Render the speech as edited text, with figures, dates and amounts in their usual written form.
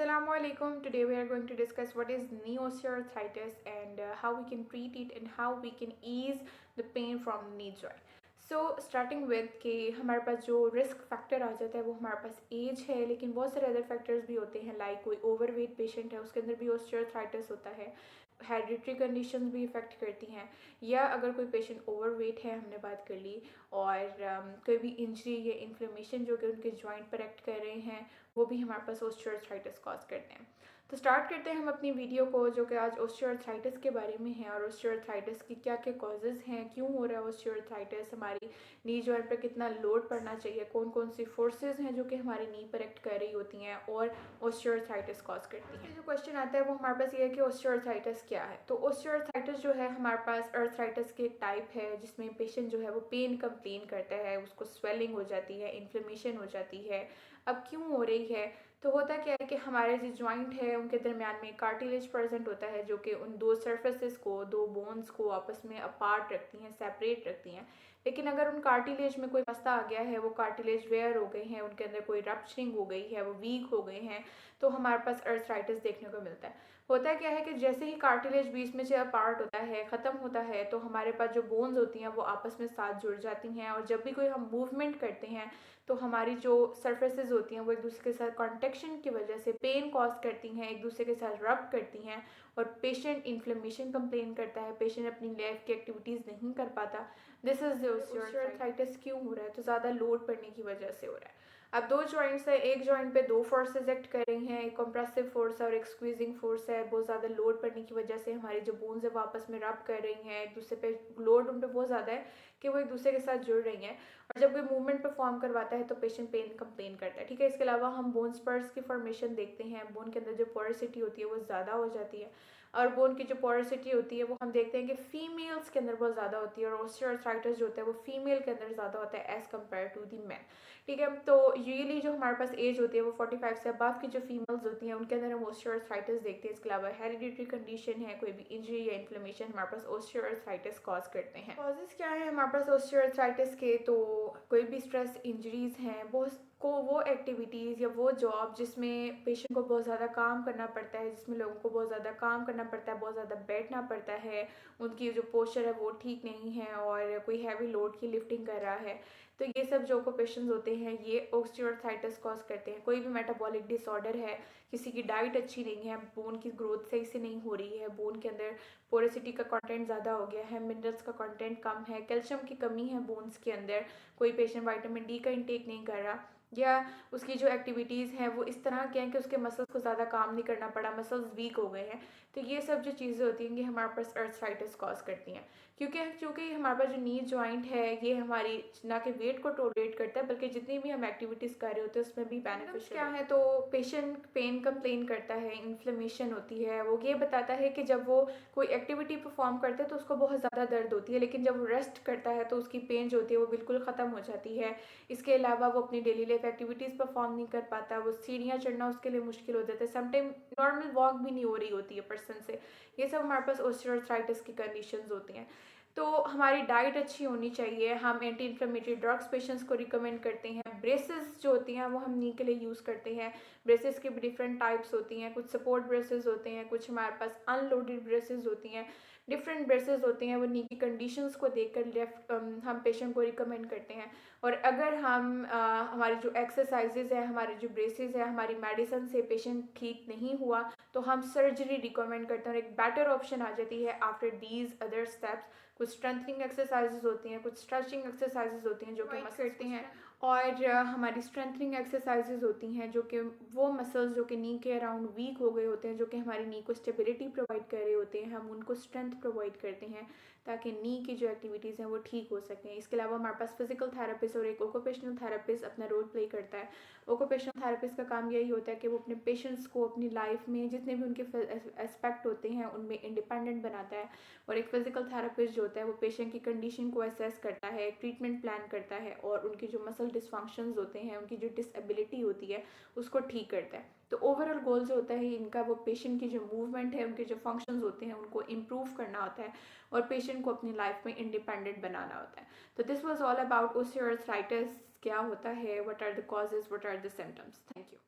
Assalamu alaikum. Today we are going to discuss what is knee osteoarthritis and how we can treat it and how we can ease the pain from knee joint. So starting with कि हमारे पास जो risk factor आ जाता है वो हमारे पास as है, लेकिन बहुत सारे अदर फैक्टर्स भी होते हैं, लाइक कोई ओवरवेट पेशेंट है उसके अंदर भी ओस्टियोआर्थराइटिस होता है, हेरिडिटरी कंडीशंस भी इफ़ेक्ट करती हैं, या अगर कोई पेशेंट ओवरवेट है हमने बात कर ली, और कोई भी इंजरी या इन्फ्लेमेशन जो कि उनके जॉइंट पर एक्ट कर रहे हैं वो भी हमारे पास ओस्टियोआर्थराइटिस कॉज करते हैं। तो स्टार्ट करते हैं हम अपनी वीडियो को, जो कि आज ओस्टियोआर्थराइटिस के बारे में है और ओस्टियोआर्थराइटिस की क्या क्या कॉजेज़ हैं, क्यों हो रहा है ओस्टियोआर्थराइटिस, हमारी नी जॉइंट पर कितना लोड पड़ना चाहिए, कौन कौन सी फोर्सेज हैं जो कि हमारी नी पर एक्ट कर रही होती हैं और ओस्टियोआर्थराइटिस कॉज करती हैं। जो क्वेश्चन आता है वो हमारे पास ये है कि ओस्टियोआर्थराइटिस क्या है। तो ओस्टियोआर्थराइटिस जो है हमारे पास अर्थराइटिस की एक टाइप है जिसमें पेशेंट जो है वो पेन कंप्लेन करता है, उसको स्वेलिंग हो जाती है, इन्फ्लेमेशन हो जाती है। अब क्यों हो रही है? तो होता क्या है कि हमारे जो जॉइंट है उनके दरमियान में कार्टिलेज प्रेजेंट होता है जो कि उन दो सर्फेसिस को, दो बोन्स को आपस में अपार्ट रखती हैं, सेपरेट रखती हैं। लेकिन अगर उन कार्टिलेज में कोई मसला आ गया है, वो कार्टिलेज वेयर हो गए हैं, उनके अंदर कोई रप्चरिंग हो गई है, वो वीक हो गए हैं, तो हमारे पास अर्थराइटिस देखने को मिलता है। होता क्या है कि जैसे ही कार्टिलेज बीच में से अपार्ट होता है, ख़त्म होता है, तो हमारे पास जो बोन्स होती हैं वो आपस में साथ जुड़ जाती हैं, और जब भी कोई हम मूवमेंट करते हैं तो हमारी जो सर्फेसेस होती हैं वो एक दूसरे के साथ कॉन्टेक्शन की वजह से पेन कॉज करती हैं, एक दूसरे के साथ रब करती हैं, और पेशेंट इन्फ्लेमेशन कंप्लेन करता है, पेशेंट अपनी लाइफ की एक्टिविटीज़ नहीं कर पाता। दिस इज ओस्टियोआर्थराइटिस क्यों हो रहा है? तो ज़्यादा लोड पड़ने की वजह से हो रहा है। अब दो जॉइंट्स है, एक जॉइंट पे दो फोर्सेस एक्ट कर रही हैं, एक कंप्रेसिव फोर्स है और एक स्क्वीजिंग फोर्स है। बहुत ज़्यादा लोड पड़ने की वजह से हमारी जो बोन्स है वो आपस में रब कर रही हैं, एक दूसरे पे लोड उन पर बहुत ज़्यादा है कि वो एक दूसरे के साथ जुड़ रही हैं, और जब कोई मूवमेंट परफॉर्म करवाता है तो पेशेंट पेन कंप्लेन करता है। ठीक है, इसके अलावा हम बोन स्पर्स की फॉर्मेशन देखते हैं, बोन के अंदर जो पोरोसिटी होती है वो ज़्यादा हो जाती है, और बोन की जो पोरोसिटी होती है वो हम देखते हैं कि फीमेल्स के अंदर बहुत ज़्यादा होती है, और ओस्टियोआर्थराइटिस जो होता है वो फीमेल के अंदर ज़्यादा होता है as compare to the man. ठीक है, तो यूजली जो हमारे पास एज होती है वो 45 से अबव की जो फीमेल्स होती हैं उनके अंदर हम ओस्टियोआर्थराइटिस देखते हैं। इसके अलावा हेरिडिटरी कंडीशन है, कोई भी इंजरी या इन्फ्लेमेशन हमारे पास ओस्टियोआर्थराइटिस कॉज करते हैं। कॉजेज क्या है हमारे पास ओस्टियोआर्थराइटिस के? तो कोई भी स्ट्रेस इंजरीज हैं, बहुत को वो एक्टिविटीज़ या वो जॉब जिसमें पेशेंट को बहुत ज़्यादा काम करना पड़ता है, जिसमें लोगों को बहुत ज़्यादा काम करना पड़ता है, बहुत ज़्यादा बैठना पड़ता है, उनकी जो पोस्चर है वो ठीक नहीं है, और कोई हैवी लोड की लिफ्टिंग कर रहा है, तो ये सब जो ऑक्यूपेशंस होते हैं ये ओस्टियोआर्थराइटिस कॉज करते हैं। कोई भी मेटाबॉलिक डिसऑर्डर है, किसी की डाइट अच्छी नहीं है, बोन की ग्रोथ सही से नहीं हो रही है, बोन के अंदर पोरोसिटी का कंटेंट ज़्यादा हो गया है, मिनरल्स का कंटेंट कम है, कैल्शियम की कमी है बोन्स के अंदर, कोई पेशेंट विटामिन डी का इंटेक नहीं कर रहा, या उसकी जो एक्टिविटीज़ हैं वो इस तरह के हैं कि उसके मसल्स को ज़्यादा काम नहीं करना पड़ा, मसल्स वीक हो गए हैं, तो ये सब जो चीज़ें होती हैं ये हमारे पास अर्थराइटिस कॉज करती हैं। क्योंकि हमारे पास जो नी जॉइंट है ये हमारी ना कि वेट को टॉलरेट करता है, बल्कि जितनी भी हम एक्टिविटीज़ कर रहे होते हैं उसमें भी बेनिफिशियल क्या है। तो पेशेंट पेन कंप्लेन करता है, इन्फ्लेमेशन होती है, वो ये बताता है कि जब वो कोई एक्टिविटी परफॉर्म करता है तो उसको बहुत ज़्यादा दर्द होती है, लेकिन जब वो रेस्ट करता है तो उसकी पेन जो होती है वो बिल्कुल ख़त्म हो जाती है। इसके अलावा वो अपनी डेली लाइफ एक्टिविटीज़ परफॉर्म नहीं कर पाता, वो सीढ़ियाँ चढ़ना उसके लिए मुश्किल हो जाता है, समटाइम नॉर्मल वॉक भी नहीं हो रही होती है पर्सन से। ये सब हमारे पास ओस्टियोआर्थराइटिस की कंडीशंस होती हैं। तो हमारी डाइट अच्छी होनी चाहिए, हम एंटी इन्फ्लेमेटरी ड्रग्स पेशेंट्स को रिकमेंड करते हैं, ब्रेसेस जो होती हैं वो हम नी के लिए यूज़ करते हैं। ब्रेसेस की भी डिफरेंट टाइप्स होती हैं, कुछ सपोर्ट ब्रेसेस होते हैं, कुछ हमारे पास अनलोडेड ब्रेसेस होती हैं, डिफरेंट ब्रेसेस होती हैं, वो नी की कंडीशंस को देखकर हम पेशेंट को रिकमेंड करते हैं। और अगर हम हमारी जो एक्सरसाइजेज है, हमारे जो ब्रेसेस है, हमारी मेडिसिन से पेशेंट ठीक नहीं हुआ तो हम सर्जरी रिकमेंड करते हैं, और एक बेटर ऑप्शन आ जाती है आफ्टर दीज अदर स्टेप्स। कुछ स्ट्रेंथनिंग एक्सरसाइजेज होती हैं, कुछ स्ट्रेचिंग एक्सरसाइजेज होती हैं जो कि मसल करते हैं, और हमारी स्ट्रेंथनिंग एक्सरसाइजेज होती हैं जो कि वो मसल्स जो कि नी के अराउंड वीक हो गए होते हैं, जो कि हमारी नी को स्टेबिलिटी प्रोवाइड कर रहे होते हैं, हम उनको स्ट्रेंथ प्रोवाइड करते हैं ताकि नी की जो एक्टिविटीज़ हैं वो ठीक हो सकें। इसके अलावा हमारे पास फिजिकल थेरेपिस्ट और एक ऑक्यूपेशनल थेरेपिस्ट अपना रोल प्ले करता है। ऑक्यूपेशनल थेरेपिस्ट का काम यही होता है कि वो अपने पेशेंट्स को अपनी लाइफ में जितने भी उनके एस्पेक्ट होते हैं उनमें इंडिपेंडेंट बनाता है, और एक फिजिकल थेरेपिस्ट जो होता है वो पेशेंट की कंडीशन को असेस करता है, ट्रीटमेंट प्लान करता है, और उनकी जो मसल डिसफंक्शंस होते हैं, उनकी जो डिसेबिलिटी होती है उसको ठीक करता है। तो ओवरऑल गोल जो होता है इनका वो पेशेंट की जो मूवमेंट है, उनके जो फंक्शंस होते हैं उनको इम्प्रूव करना होता है, और पेशेंट को अपनी लाइफ में इंडिपेंडेंट बनाना होता है। तो this was all about osteoarthritis, क्या होता है, what are the causes, what are the symptoms. Thank you.